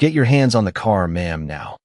Get your hands on the car, ma'am, now.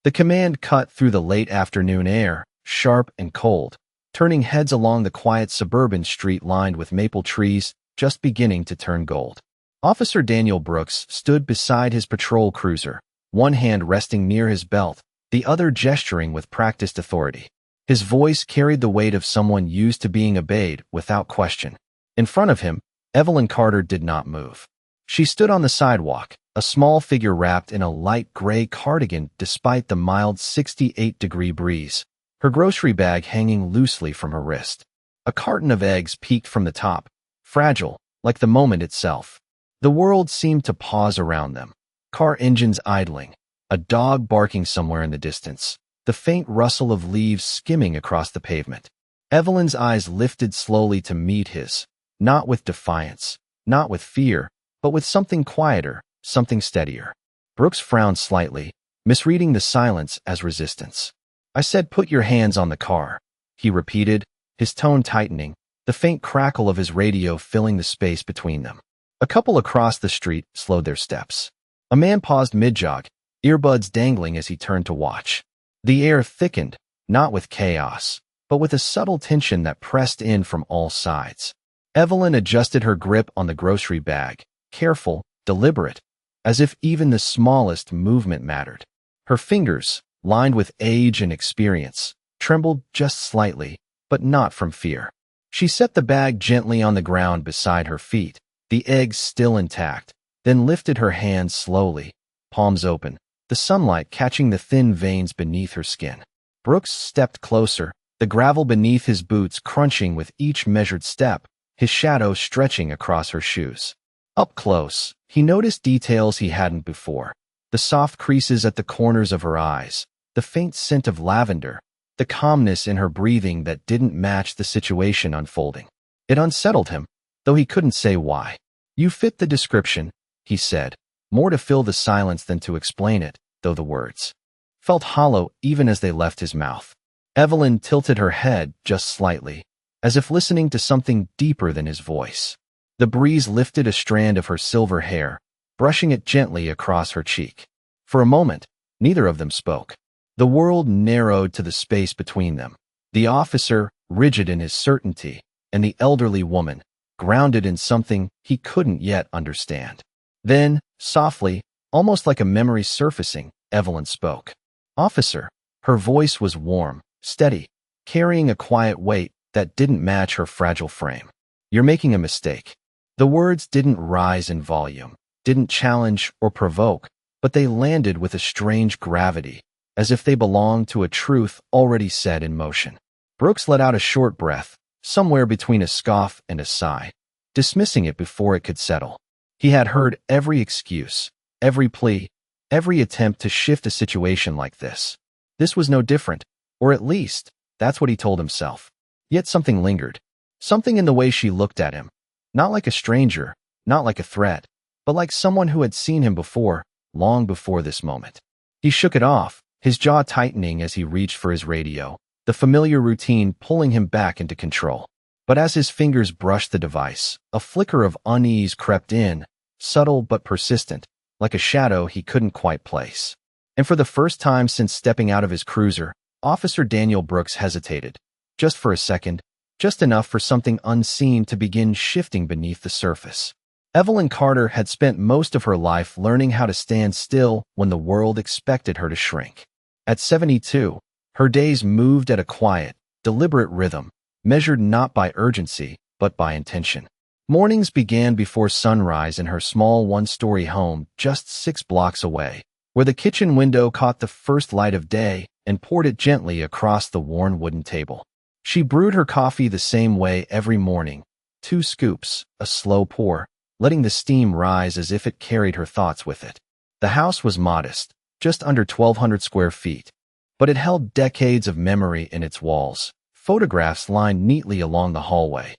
The command cut through the late afternoon air, sharp and cold, turning heads along the quiet suburban street lined with maple trees just beginning to turn gold. Officer Daniel Brooks stood beside his patrol cruiser, one hand resting near his belt, the other gesturing with practiced authority. His voice carried the weight of someone used to being obeyed without question. In front of him, Evelyn Carter did not move. She stood on the sidewalk, a small figure wrapped in a light gray cardigan despite the mild 68-degree breeze, her grocery bag hanging loosely from her wrist. A carton of eggs peeked from the top, fragile, like the moment itself. The world seemed to pause around them. Car engines idling, a dog barking somewhere in the distance, the faint rustle of leaves skimming across the pavement. Evelyn's eyes lifted slowly to meet his, not with defiance, not with fear, but with something quieter, something steadier. Brooks frowned slightly, misreading the silence as resistance. "I said put your hands on the car," he repeated, his tone tightening, the faint crackle of his radio filling the space between them. A couple across the street slowed their steps. A man paused mid-jog, earbuds dangling as he turned to watch. The air thickened, not with chaos, but with a subtle tension that pressed in from all sides. Evelyn adjusted her grip on the grocery bag, careful, deliberate, as if even the smallest movement mattered. Her fingers, lined with age and experience, trembled just slightly, but not from fear. She set the bag gently on the ground beside her feet, the eggs still intact, then lifted her hands slowly, palms open, the sunlight catching the thin veins beneath her skin. Brooks stepped closer, the gravel beneath his boots crunching with each measured step, his shadow stretching across her shoes. Up close, he noticed details he hadn't before. The soft creases at the corners of her eyes, the faint scent of lavender, the calmness in her breathing that didn't match the situation unfolding. It unsettled him, though he couldn't say why. "You fit the description," he said, more to fill the silence than to explain it, though the words felt hollow even as they left his mouth. Evelyn tilted her head just slightly, as if listening to something deeper than his voice. The breeze lifted a strand of her silver hair, brushing it gently across her cheek. For a moment, neither of them spoke. The world narrowed to the space between them. The officer, rigid in his certainty, and the elderly woman, grounded in something he couldn't yet understand. Then, softly, almost like a memory surfacing, Evelyn spoke. "Officer." Her voice was warm, steady, carrying a quiet weight that didn't match her fragile frame. "You're making a mistake." The words didn't rise in volume, didn't challenge or provoke, but they landed with a strange gravity, as if they belonged to a truth already set in motion. Brooks let out a short breath, somewhere between a scoff and a sigh, dismissing it before it could settle. He had heard every excuse, every plea, every attempt to shift a situation like this. This was no different, or at least, that's what he told himself. Yet something lingered. Something in the way she looked at him. Not like a stranger, not like a threat, but like someone who had seen him before, long before this moment. He shook it off, his jaw tightening as he reached for his radio, the familiar routine pulling him back into control. But as his fingers brushed the device, a flicker of unease crept in, subtle but persistent, like a shadow he couldn't quite place. And for the first time since stepping out of his cruiser, Officer Daniel Brooks hesitated. Just for a second, just enough for something unseen to begin shifting beneath the surface. Evelyn Carter had spent most of her life learning how to stand still when the world expected her to shrink. At 72, her days moved at a quiet, deliberate rhythm, measured not by urgency, but by intention. Mornings began before sunrise in her small one-story home just 6 blocks away, where the kitchen window caught the first light of day and poured it gently across the worn wooden table. She brewed her coffee the same way every morning, 2 scoops, a slow pour, letting the steam rise as if it carried her thoughts with it. The house was modest, just under 1,200 square feet, but it held decades of memory in its walls, photographs lined neatly along the hallway,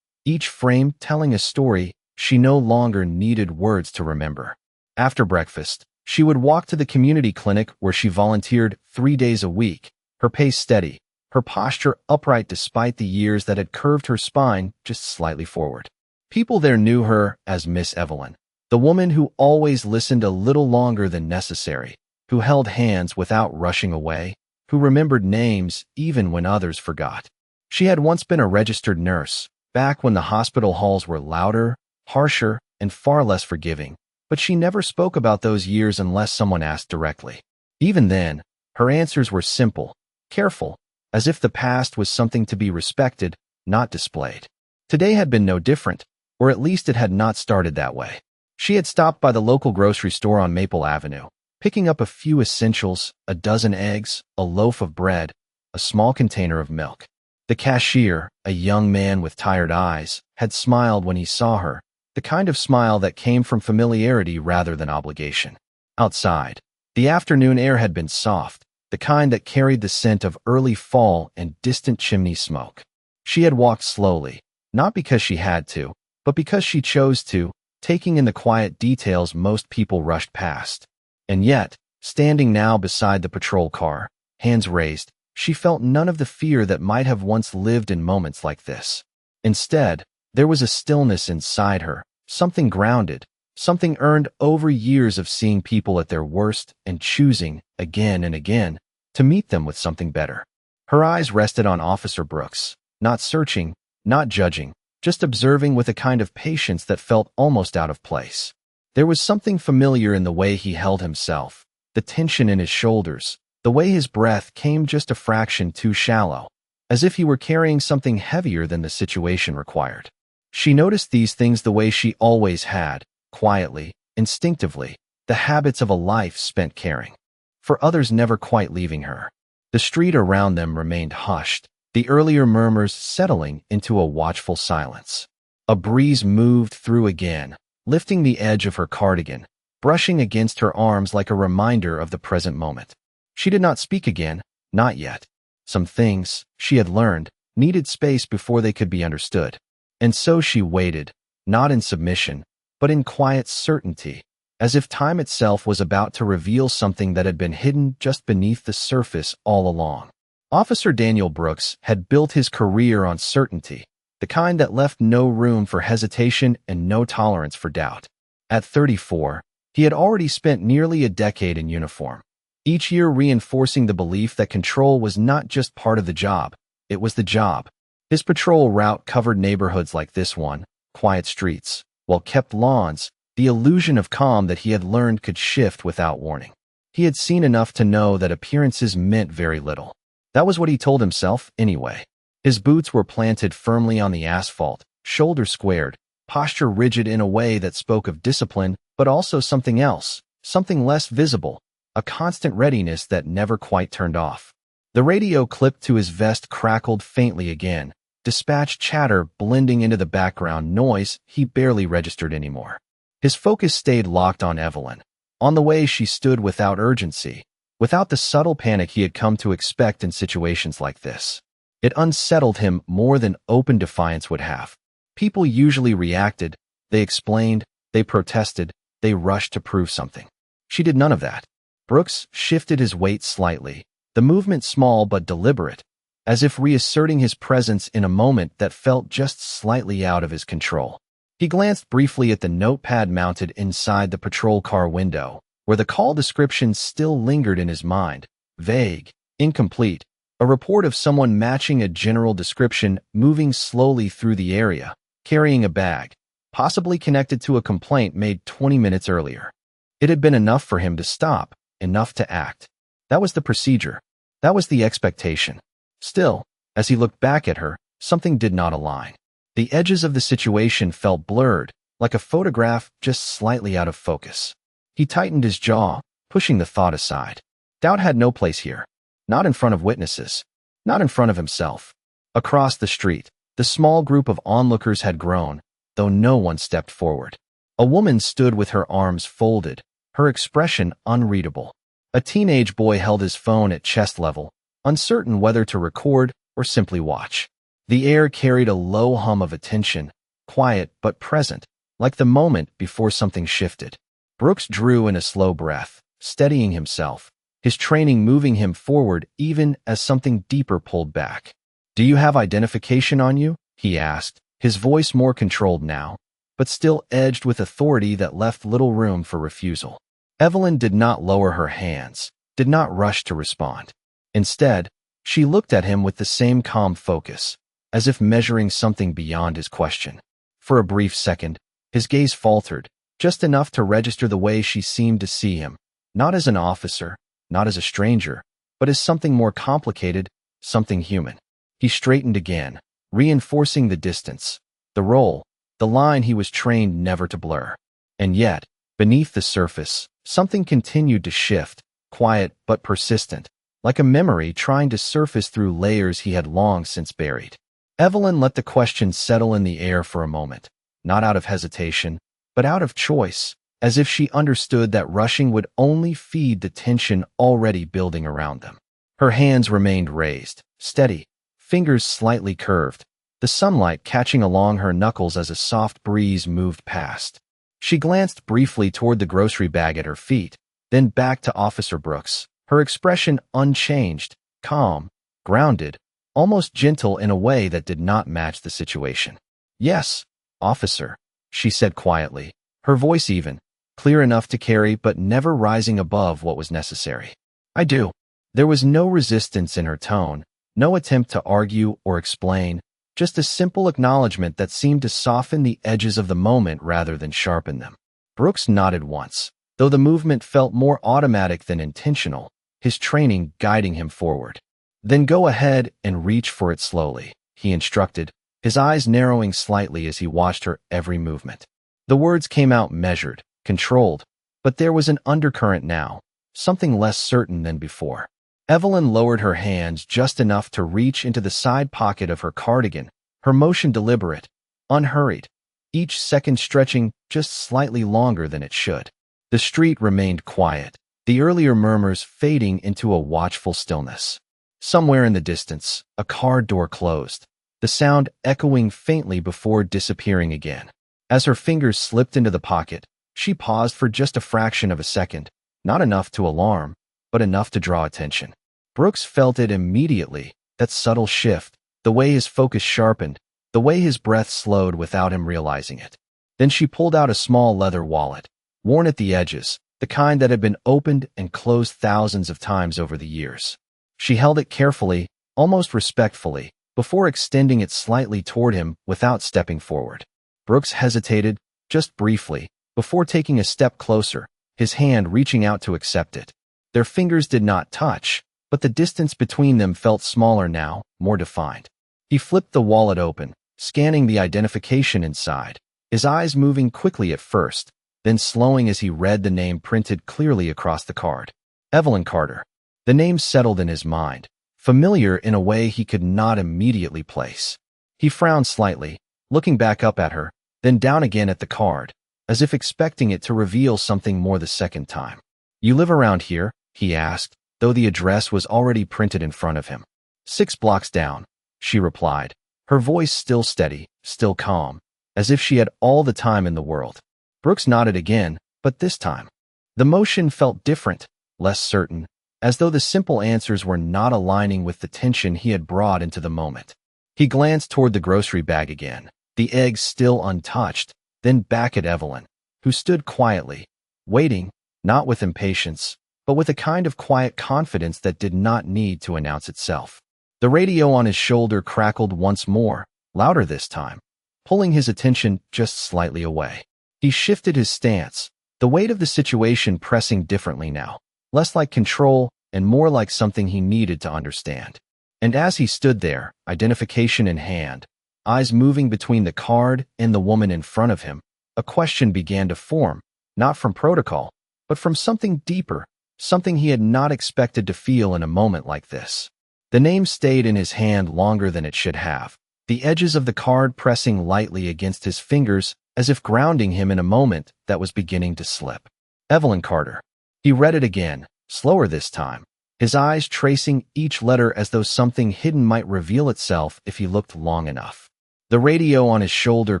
each frame telling a story she no longer needed words to remember. After breakfast, she would walk to the community clinic where she volunteered 3 days a week, her pace steady, her posture upright despite the years that had curved her spine just slightly forward. People there knew her as Miss Evelyn, The woman who always listened a little longer than necessary, who held hands without rushing away, who remembered names even when others forgot. She had once been a registered nurse, back when the hospital halls were louder, harsher, and far less forgiving, but she never spoke about those years unless someone asked directly. Even then, her answers were simple, careful, as if the past was something to be respected, not displayed. Today had been no different, or at least it had not started that way. She had stopped by the local grocery store on Maple Avenue, picking up a few essentials, a dozen eggs, a loaf of bread, a small container of milk. The cashier, a young man with tired eyes, had smiled when he saw her, the kind of smile that came from familiarity rather than obligation. Outside, the afternoon air had been soft, the kind that carried the scent of early fall and distant chimney smoke. She had walked slowly, not because she had to, but because she chose to, taking in the quiet details most people rushed past. And yet, standing now beside the patrol car, hands raised, she felt none of the fear that might have once lived in moments like this. Instead, there was a stillness inside her, something grounded, something earned over years of seeing people at their worst and choosing, again and again, to meet them with something better. Her eyes rested on Officer Brooks, not searching, not judging, just observing with a kind of patience that felt almost out of place. There was something familiar in the way he held himself, the tension in his shoulders, the way his breath came just a fraction too shallow, as if he were carrying something heavier than the situation required. She noticed these things the way she always had, quietly, instinctively, the habits of a life spent caring for others, never quite leaving her. The street around them remained hushed, the earlier murmurs settling into a watchful silence. A breeze moved through again, lifting the edge of her cardigan, brushing against her arms like a reminder of the present moment. She did not speak again, not yet. Some things, she had learned, needed space before they could be understood. And so she waited, not in submission, but in quiet certainty, as if time itself was about to reveal something that had been hidden just beneath the surface all along. Officer Daniel Brooks had built his career on certainty, the kind that left no room for hesitation and no tolerance for doubt. At 34, he had already spent nearly a decade in uniform, each year reinforcing the belief that control was not just part of the job, it was the job. His patrol route covered neighborhoods like this one, quiet streets, well-kept lawns, the illusion of calm that he had learned could shift without warning. He had seen enough to know that appearances meant very little. That was what he told himself, anyway. His boots were planted firmly on the asphalt, shoulders squared, posture rigid in a way that spoke of discipline, but also something else, something less visible, a constant readiness that never quite turned off. The radio clipped to his vest crackled faintly again, dispatch chatter blending into the background noise he barely registered anymore. His focus stayed locked on Evelyn, on the way she stood without urgency, without the subtle panic he had come to expect in situations like this. It unsettled him more than open defiance would have. People usually reacted, they explained, they protested, they rushed to prove something. She did none of that. Brooks shifted his weight slightly, the movement small but deliberate, as if reasserting his presence in a moment that felt just slightly out of his control. He glanced briefly at the notepad mounted inside the patrol car window, where the call description still lingered in his mind, vague, incomplete, a report of someone matching a general description moving slowly through the area, carrying a bag, possibly connected to a complaint made 20 minutes earlier. It had been enough for him to stop, enough to act. That was the procedure. That was the expectation. Still, as he looked back at her, something did not align. The edges of the situation felt blurred, like a photograph just slightly out of focus. He tightened his jaw, pushing the thought aside. Doubt had no place here. Not in front of witnesses. Not in front of himself. Across the street, the small group of onlookers had grown, though no one stepped forward. A woman stood with her arms folded, her expression unreadable. A teenage boy held his phone at chest level, uncertain whether to record or simply watch. The air carried a low hum of attention, quiet but present, like the moment before something shifted. Brooks drew in a slow breath, steadying himself, his training moving him forward even as something deeper pulled back. "Do you have identification on you?" he asked, his voice more controlled now. but still edged with authority that left little room for refusal. Evelyn did not lower her hands, did not rush to respond. Instead, she looked at him with the same calm focus, as if measuring something beyond his question. For a brief second, his gaze faltered, just enough to register the way she seemed to see him, not as an officer, not as a stranger, but as something more complicated, something human. He straightened again, reinforcing the distance, the role, the line he was trained never to blur. And yet, beneath the surface, something continued to shift, quiet but persistent, like a memory trying to surface through layers he had long since buried. Evelyn let the question settle in the air for a moment, not out of hesitation, but out of choice, as if she understood that rushing would only feed the tension already building around them. Her hands remained raised, steady, fingers slightly curved, the sunlight catching along her knuckles as a soft breeze moved past. She glanced briefly toward the grocery bag at her feet, then back to Officer Brooks, her expression unchanged, calm, grounded, almost gentle in a way that did not match the situation. "Yes, officer," she said quietly, her voice even, clear enough to carry but never rising above what was necessary. "I do." There was no resistance in her tone, no attempt to argue or explain, just a simple acknowledgement that seemed to soften the edges of the moment rather than sharpen them. Brooks nodded once, though the movement felt more automatic than intentional, his training guiding him forward. "Then go ahead and reach for it slowly," he instructed, his eyes narrowing slightly as he watched her every movement. The words came out measured, controlled, but there was an undercurrent now, something less certain than before. Evelyn lowered her hands just enough to reach into the side pocket of her cardigan, her motion deliberate, unhurried, each second stretching just slightly longer than it should. The street remained quiet, the earlier murmurs fading into a watchful stillness. Somewhere in the distance, a car door closed, the sound echoing faintly before disappearing again. As her fingers slipped into the pocket, she paused for just a fraction of a second, not enough to alarm, but enough to draw attention. Brooks felt it immediately, that subtle shift, the way his focus sharpened, the way his breath slowed without him realizing it. Then she pulled out a small leather wallet, worn at the edges, the kind that had been opened and closed thousands of times over the years. She held it carefully, almost respectfully, before extending it slightly toward him without stepping forward. Brooks hesitated, just briefly, before taking a step closer, his hand reaching out to accept it. Their fingers did not touch, but the distance between them felt smaller now, more defined. He flipped the wallet open, scanning the identification inside, his eyes moving quickly at first, then slowing as he read the name printed clearly across the card. Evelyn Carter. The name settled in his mind, familiar in a way he could not immediately place. He frowned slightly, looking back up at her, then down again at the card, as if expecting it to reveal something more the second time. "You live around here?" he asked, though the address was already printed in front of him. "6 blocks down," she replied, her voice still steady, still calm, as if she had all the time in the world. Brooks nodded again, but this time, the motion felt different, less certain, as though the simple answers were not aligning with the tension he had brought into the moment. He glanced toward the grocery bag again, the eggs still untouched, then back at Evelyn, who stood quietly, waiting, not with impatience, but with a kind of quiet confidence that did not need to announce itself. The radio on his shoulder crackled once more, louder this time, pulling his attention just slightly away. He shifted his stance, the weight of the situation pressing differently now, less like control and more like something he needed to understand. And as he stood there, identification in hand, eyes moving between the card and the woman in front of him, a question began to form, not from protocol, but from something deeper, something he had not expected to feel in a moment like this. The name stayed in his hand longer than it should have, the edges of the card pressing lightly against his fingers as if grounding him in a moment that was beginning to slip. Evelyn Carter. He read it again, slower this time, his eyes tracing each letter as though something hidden might reveal itself if he looked long enough. The radio on his shoulder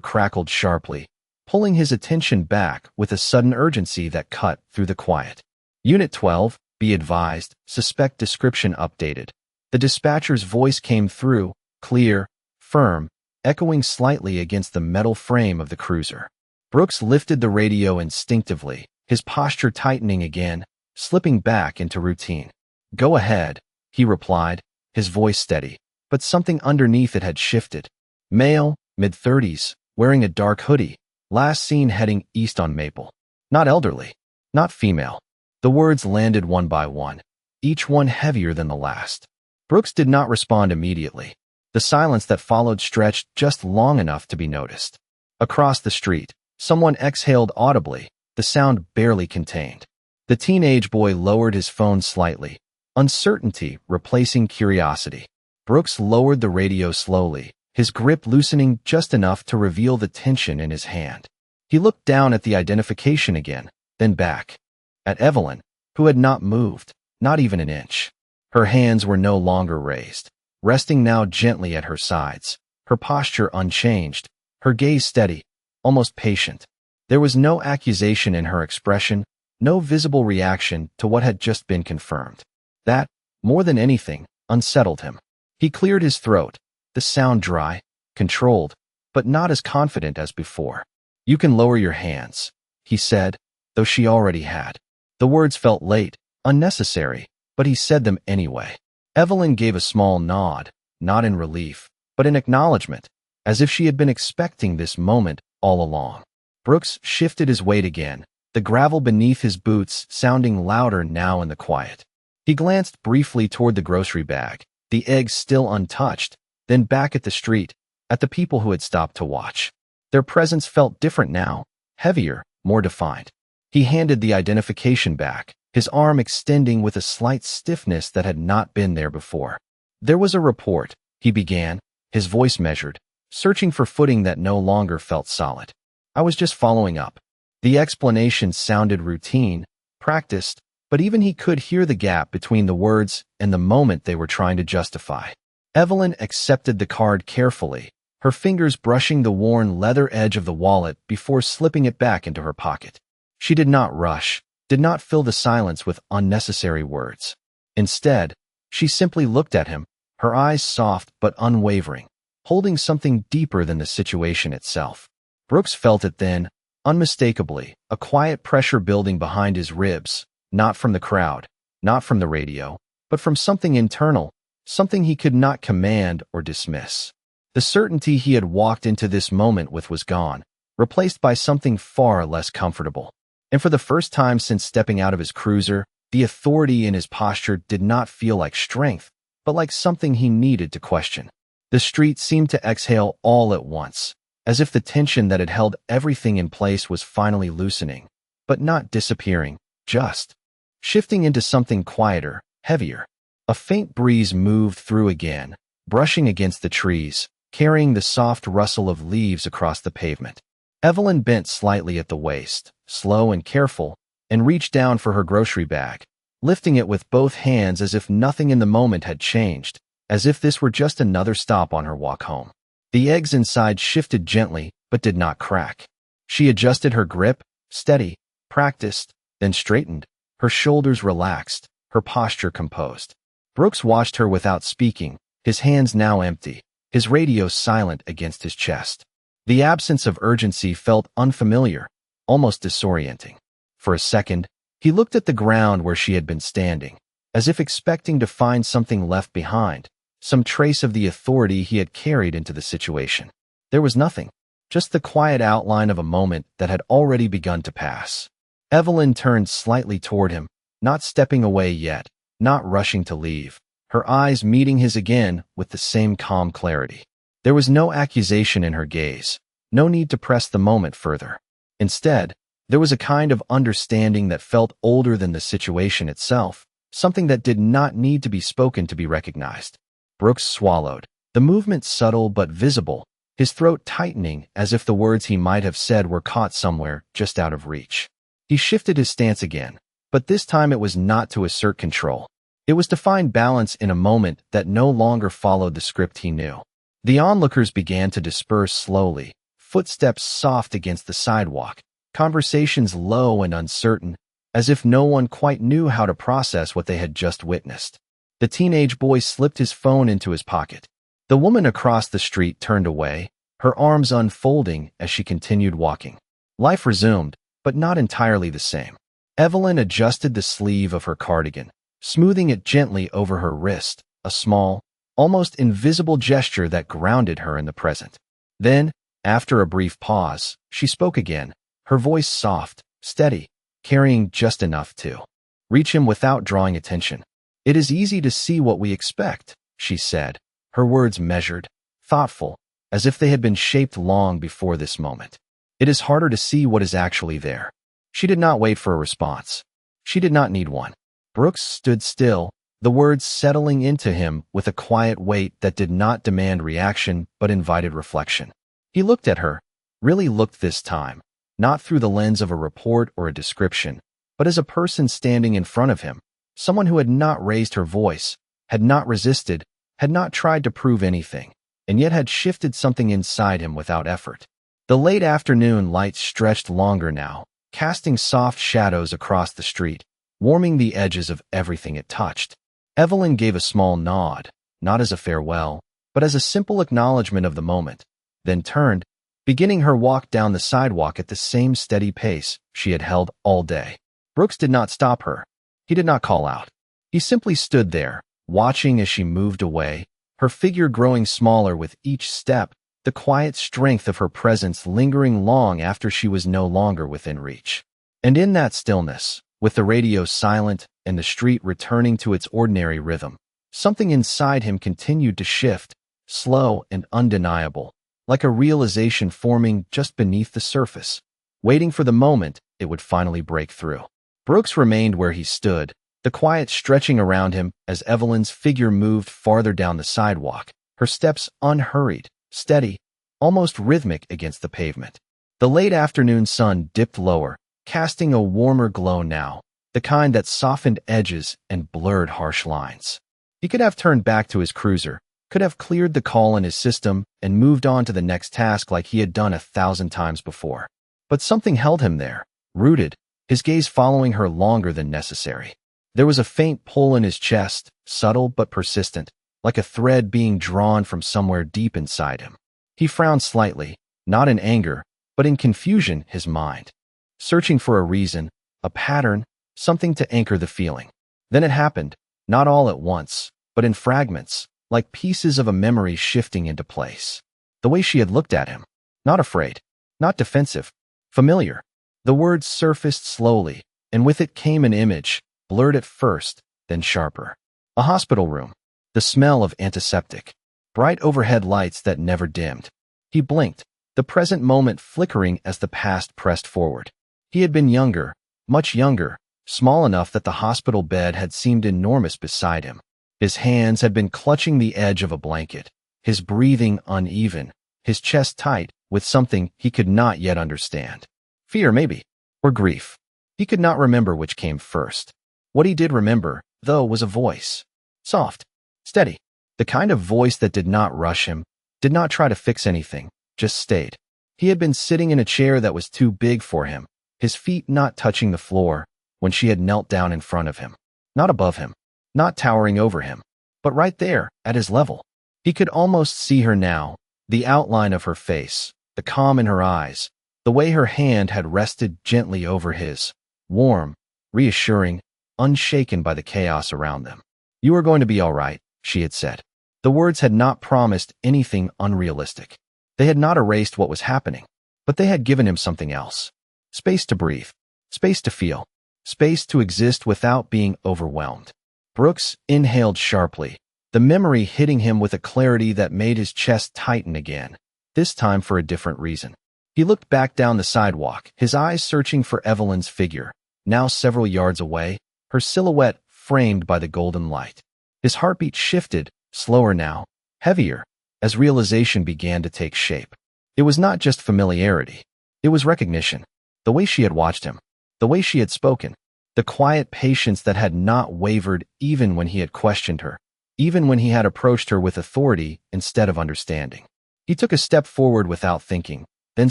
crackled sharply, pulling his attention back with a sudden urgency that cut through the quiet. Unit 12, be advised, suspect description updated. The dispatcher's voice came through, clear, firm, echoing slightly against the metal frame of the cruiser. Brooks lifted the radio instinctively, his posture tightening again, slipping back into routine. "Go ahead," he replied, his voice steady, but something underneath it had shifted. Male, mid-30s, wearing a dark hoodie, last seen heading east on Maple. Not elderly, not female. The words landed one by one, each one heavier than the last. Brooks did not respond immediately. The silence that followed stretched just long enough to be noticed. Across the street, someone exhaled audibly, the sound barely contained. The teenage boy lowered his phone slightly, uncertainty replacing curiosity. Brooks lowered the radio slowly, his grip loosening just enough to reveal the tension in his hand. He looked down at the identification again, then back. At Evelyn, who had not moved, not even an inch. Her hands were no longer raised, resting now gently at her sides, her posture unchanged, her gaze steady, almost patient. There was no accusation in her expression, no visible reaction to what had just been confirmed. That, more than anything, unsettled him. He cleared his throat, the sound dry, controlled, but not as confident as before. "You can lower your hands," he said, though she already had. The words felt late, unnecessary, but he said them anyway. Evelyn gave a small nod, not in relief, but in acknowledgement, as if she had been expecting this moment all along. Brooks shifted his weight again, the gravel beneath his boots sounding louder now in the quiet. He glanced briefly toward the grocery bag, the eggs still untouched, then back at the street, at the people who had stopped to watch. Their presence felt different now, heavier, more defined. He handed the identification back, his arm extending with a slight stiffness that had not been there before. "There was a report," he began, his voice measured, searching for footing that no longer felt solid. "I was just following up." The explanation sounded routine, practiced, but even he could hear the gap between the words and the moment they were trying to justify. Evelyn accepted the card carefully, her fingers brushing the worn leather edge of the wallet before slipping it back into her pocket. She did not rush, did not fill the silence with unnecessary words. Instead, she simply looked at him, her eyes soft but unwavering, holding something deeper than the situation itself. Brooks felt it then, unmistakably, a quiet pressure building behind his ribs, not from the crowd, not from the radio, but from something internal, something he could not command or dismiss. The certainty he had walked into this moment with was gone, replaced by something far less comfortable. And for the first time since stepping out of his cruiser, the authority in his posture did not feel like strength, but like something he needed to question. The street seemed to exhale all at once, as if the tension that had held everything in place was finally loosening, but not disappearing, just shifting into something quieter, heavier. A faint breeze moved through again, brushing against the trees, carrying the soft rustle of leaves across the pavement. Evelyn bent slightly at the waist, slow and careful, and reached down for her grocery bag, lifting it with both hands as if nothing in the moment had changed, as if this were just another stop on her walk home. The eggs inside shifted gently, but did not crack. She adjusted her grip, steady, practiced, then straightened, her shoulders relaxed, her posture composed. Brooks watched her without speaking, his hands now empty, his radio silent against his chest. The absence of urgency felt unfamiliar, almost disorienting. For a second, he looked at the ground where she had been standing, as if expecting to find something left behind, some trace of the authority he had carried into the situation. There was nothing, just the quiet outline of a moment that had already begun to pass. Evelyn turned slightly toward him, not stepping away yet, not rushing to leave, her eyes meeting his again with the same calm clarity. There was no accusation in her gaze, no need to press the moment further. Instead, there was a kind of understanding that felt older than the situation itself, something that did not need to be spoken to be recognized. Brooks swallowed, the movement subtle but visible, his throat tightening as if the words he might have said were caught somewhere just out of reach. He shifted his stance again, but this time it was not to assert control. It was to find balance in a moment that no longer followed the script he knew. The onlookers began to disperse slowly, footsteps soft against the sidewalk, conversations low and uncertain, as if no one quite knew how to process what they had just witnessed. The teenage boy slipped his phone into his pocket. The woman across the street turned away, her arms unfolding as she continued walking. Life resumed, but not entirely the same. Evelyn adjusted the sleeve of her cardigan, smoothing it gently over her wrist, a small, almost invisible gesture that grounded her in the present. Then, after a brief pause, she spoke again, her voice soft, steady, carrying just enough to reach him without drawing attention. "It is easy to see what we expect," she said, her words measured, thoughtful, as if they had been shaped long before this moment. "It is harder to see what is actually there." She did not wait for a response. She did not need one. Brooks stood still, the words settling into him with a quiet weight that did not demand reaction but invited reflection. He looked at her, really looked this time, not through the lens of a report or a description, but as a person standing in front of him, someone who had not raised her voice, had not resisted, had not tried to prove anything, and yet had shifted something inside him without effort. The late afternoon light stretched longer now, casting soft shadows across the street, warming the edges of everything it touched. Evelyn gave a small nod, not as a farewell, but as a simple acknowledgement of the moment, then turned, beginning her walk down the sidewalk at the same steady pace she had held all day. Brooks did not stop her. He did not call out. He simply stood there, watching as she moved away, her figure growing smaller with each step, the quiet strength of her presence lingering long after she was no longer within reach. And in that stillness, with the radio silent and the street returning to its ordinary rhythm, something inside him continued to shift, slow and undeniable, like a realization forming just beneath the surface, waiting for the moment it would finally break through. Brooks remained where he stood, the quiet stretching around him as Evelyn's figure moved farther down the sidewalk, her steps unhurried, steady, almost rhythmic against the pavement. The late afternoon sun dipped lower, casting a warmer glow now, the kind that softened edges and blurred harsh lines. He could have turned back to his cruiser, could have cleared the call in his system and moved on to the next task like he had done 1,000 times before. But something held him there, rooted, his gaze following her longer than necessary. There was a faint pull in his chest, subtle but persistent, like a thread being drawn from somewhere deep inside him. He frowned slightly, not in anger, but in confusion, his mind, searching for a reason, a pattern, something to anchor the feeling. Then it happened, not all at once, but in fragments, like pieces of a memory shifting into place. The way she had looked at him, not afraid, not defensive, familiar. The words surfaced slowly, and with it came an image, blurred at first, then sharper. A hospital room, the smell of antiseptic, bright overhead lights that never dimmed. He blinked, the present moment flickering as the past pressed forward. He had been younger, much younger, small enough that the hospital bed had seemed enormous beside him. His hands had been clutching the edge of a blanket, his breathing uneven, his chest tight with something he could not yet understand. Fear, maybe, or grief. He could not remember which came first. What he did remember, though, was a voice. Soft, steady, the kind of voice that did not rush him, did not try to fix anything, just stayed. He had been sitting in a chair that was too big for him, his feet not touching the floor, when she had knelt down in front of him. Not above him, not towering over him, but right there, at his level. He could almost see her now, the outline of her face, the calm in her eyes, the way her hand had rested gently over his, warm, reassuring, unshaken by the chaos around them. "You are going to be all right," she had said. The words had not promised anything unrealistic. They had not erased what was happening, but they had given him something else. Space to breathe, space to feel, space to exist without being overwhelmed. Brooks inhaled sharply, the memory hitting him with a clarity that made his chest tighten again, this time for a different reason. He looked back down the sidewalk, his eyes searching for Evelyn's figure, now several yards away, her silhouette framed by the golden light. His heartbeat shifted, slower now, heavier, as realization began to take shape. It was not just familiarity. It was recognition. The way she had watched him, the way she had spoken, the quiet patience that had not wavered even when he had questioned her, even when he had approached her with authority instead of understanding. He took a step forward without thinking, then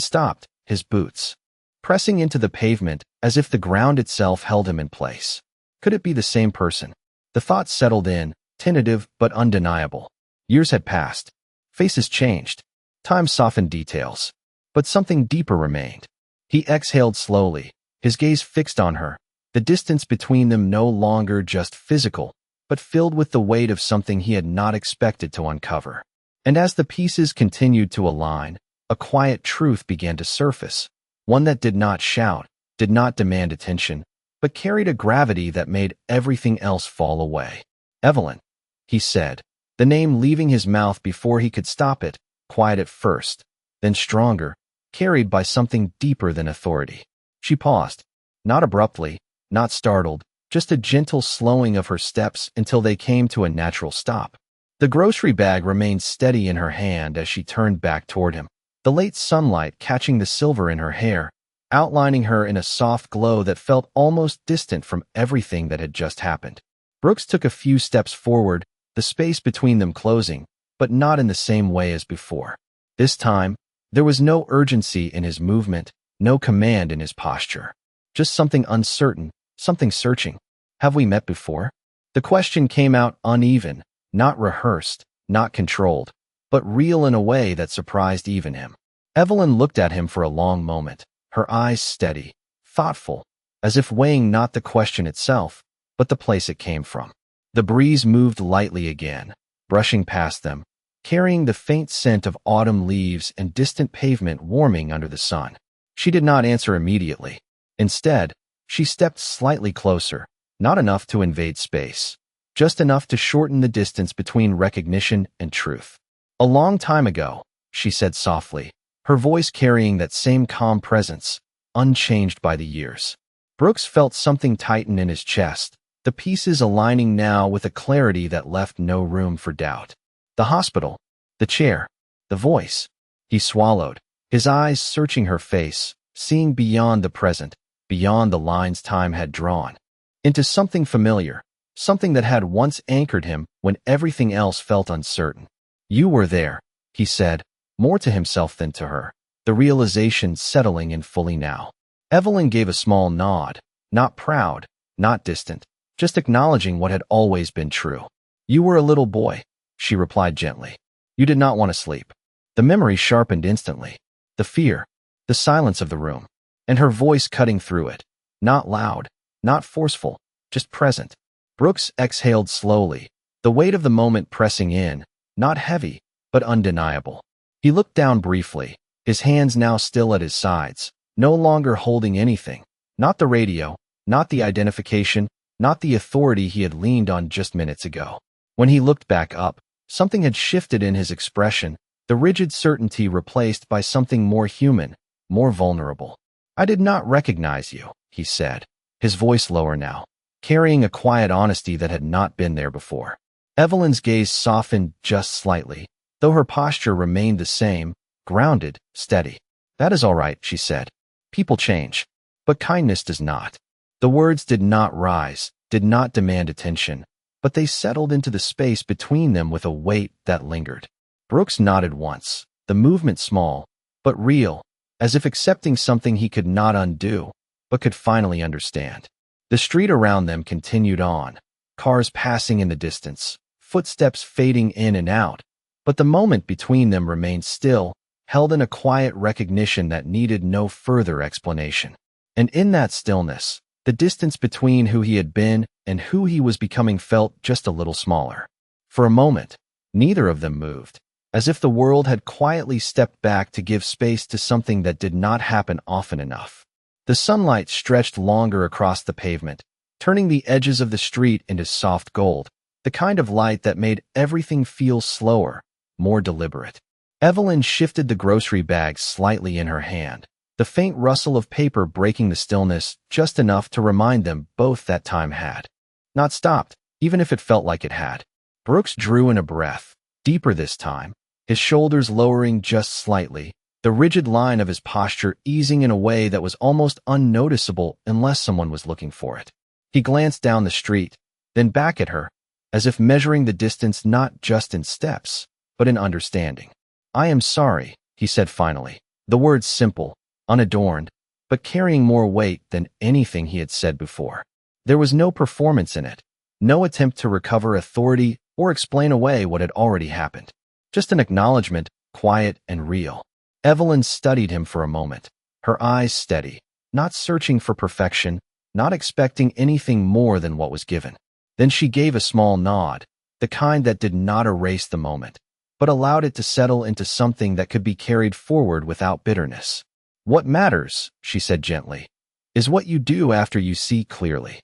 stopped, his boots pressing into the pavement as if the ground itself held him in place. Could it be the same person? The thought settled in, tentative but undeniable. Years had passed. Faces changed. Time softened details. But something deeper remained. He exhaled slowly, his gaze fixed on her, the distance between them no longer just physical, but filled with the weight of something he had not expected to uncover. And as the pieces continued to align, a quiet truth began to surface, one that did not shout, did not demand attention, but carried a gravity that made everything else fall away. Evelyn, he said, the name leaving his mouth before he could stop it, quiet at first, then stronger, carried by something deeper than authority. She paused, not abruptly, not startled, just a gentle slowing of her steps until they came to a natural stop. The grocery bag remained steady in her hand as she turned back toward him, the late sunlight catching the silver in her hair, outlining her in a soft glow that felt almost distant from everything that had just happened. Brooks took a few steps forward, the space between them closing, but not in the same way as before. This time, there was no urgency in his movement, no command in his posture. Just something uncertain, something searching. Have we met before? The question came out uneven, not rehearsed, not controlled, but real in a way that surprised even him. Evelyn looked at him for a long moment, her eyes steady, thoughtful, as if weighing not the question itself, but the place it came from. The breeze moved lightly again, brushing past them, carrying the faint scent of autumn leaves and distant pavement warming under the sun. She did not answer immediately. Instead, she stepped slightly closer, not enough to invade space, just enough to shorten the distance between recognition and truth. A long time ago, she said softly, her voice carrying that same calm presence, unchanged by the years. Brooks felt something tighten in his chest, the pieces aligning now with a clarity that left no room for doubt. The hospital, the chair, the voice. He swallowed, his eyes searching her face, seeing beyond the present, beyond the lines time had drawn, into something familiar, something that had once anchored him when everything else felt uncertain. You were there, he said, more to himself than to her, the realization settling in fully now. Evelyn gave a small nod, not proud, not distant, just acknowledging what had always been true. You were a little boy, she replied gently. You did not want to sleep. The memory sharpened instantly. The fear, the silence of the room, and her voice cutting through it. Not loud, not forceful, just present. Brooks exhaled slowly, the weight of the moment pressing in, not heavy, but undeniable. He looked down briefly, his hands now still at his sides, no longer holding anything, not the radio, not the identification, not the authority he had leaned on just minutes ago. When he looked back up, something had shifted in his expression, the rigid certainty replaced by something more human, more vulnerable. I did not recognize you, he said, his voice lower now, carrying a quiet honesty that had not been there before. Evelyn's gaze softened just slightly, though her posture remained the same, grounded, steady. That is all right, she said. People change, but kindness does not. The words did not rise, did not demand attention, but they settled into the space between them with a weight that lingered. Brooks nodded once, the movement small, but real, as if accepting something he could not undo, but could finally understand. The street around them continued on, cars passing in the distance, footsteps fading in and out, but the moment between them remained still, held in a quiet recognition that needed no further explanation. And in that stillness, the distance between who he had been and who he was becoming felt just a little smaller. For a moment, neither of them moved, as if the world had quietly stepped back to give space to something that did not happen often enough. The sunlight stretched longer across the pavement, turning the edges of the street into soft gold, the kind of light that made everything feel slower, more deliberate. Evelyn shifted the grocery bag slightly in her hand, the faint rustle of paper breaking the stillness just enough to remind them both that time had not stopped, even if it felt like it had. Brooks drew in a breath, deeper this time, his shoulders lowering just slightly, the rigid line of his posture easing in a way that was almost unnoticeable unless someone was looking for it. He glanced down the street, then back at her, as if measuring the distance not just in steps, but in understanding. I am sorry, he said finally, the words simple, unadorned, but carrying more weight than anything he had said before. There was no performance in it, no attempt to recover authority or explain away what had already happened. Just an acknowledgement, quiet and real. Evelyn studied him for a moment, her eyes steady, not searching for perfection, not expecting anything more than what was given. Then she gave a small nod, the kind that did not erase the moment, but allowed it to settle into something that could be carried forward without bitterness. "What matters," she said gently, "is what you do after you see clearly."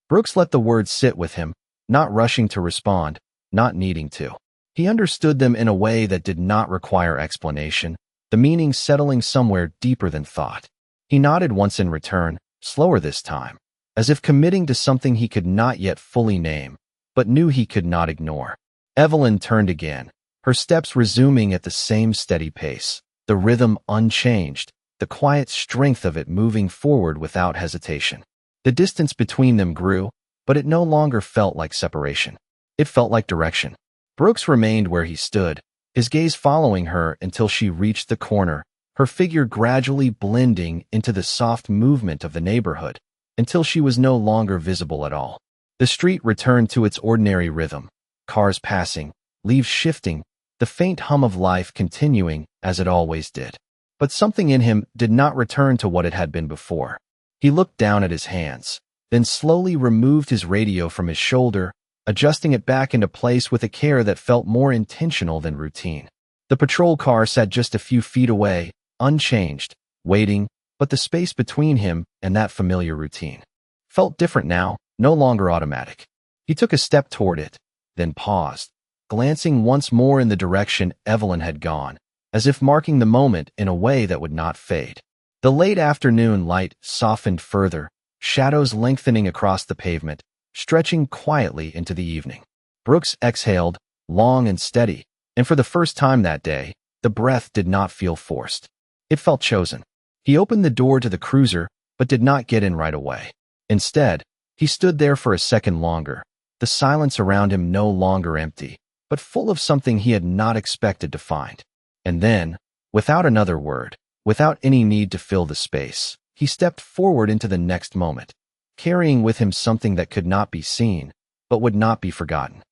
Brooks let the words sit with him, not rushing to respond, not needing to. He understood them in a way that did not require explanation, the meaning settling somewhere deeper than thought. He nodded once in return, slower this time, as if committing to something he could not yet fully name, but knew he could not ignore. Evelyn turned again, her steps resuming at the same steady pace, the rhythm unchanged, the quiet strength of it moving forward without hesitation. The distance between them grew, but it no longer felt like separation. It felt like direction. Brooks remained where he stood, his gaze following her until she reached the corner, her figure gradually blending into the soft movement of the neighborhood, until she was no longer visible at all. The street returned to its ordinary rhythm, cars passing, leaves shifting, the faint hum of life continuing as it always did. But something in him did not return to what it had been before. He looked down at his hands, then slowly removed his radio from his shoulder, adjusting it back into place with a care that felt more intentional than routine. The patrol car sat just a few feet away, unchanged, waiting, but the space between him and that familiar routine felt different now, no longer automatic. He took a step toward it, then paused, glancing once more in the direction Evelyn had gone, as if marking the moment in a way that would not fade. The late afternoon light softened further, shadows lengthening across the pavement, stretching quietly into the evening. Brooks exhaled, long and steady, and for the first time that day, the breath did not feel forced. It felt chosen. He opened the door to the cruiser, but did not get in right away. Instead, he stood there for a second longer, the silence around him no longer empty, but full of something he had not expected to find. And then, without another word, without any need to fill the space, he stepped forward into the next moment, carrying with him something that could not be seen, but would not be forgotten.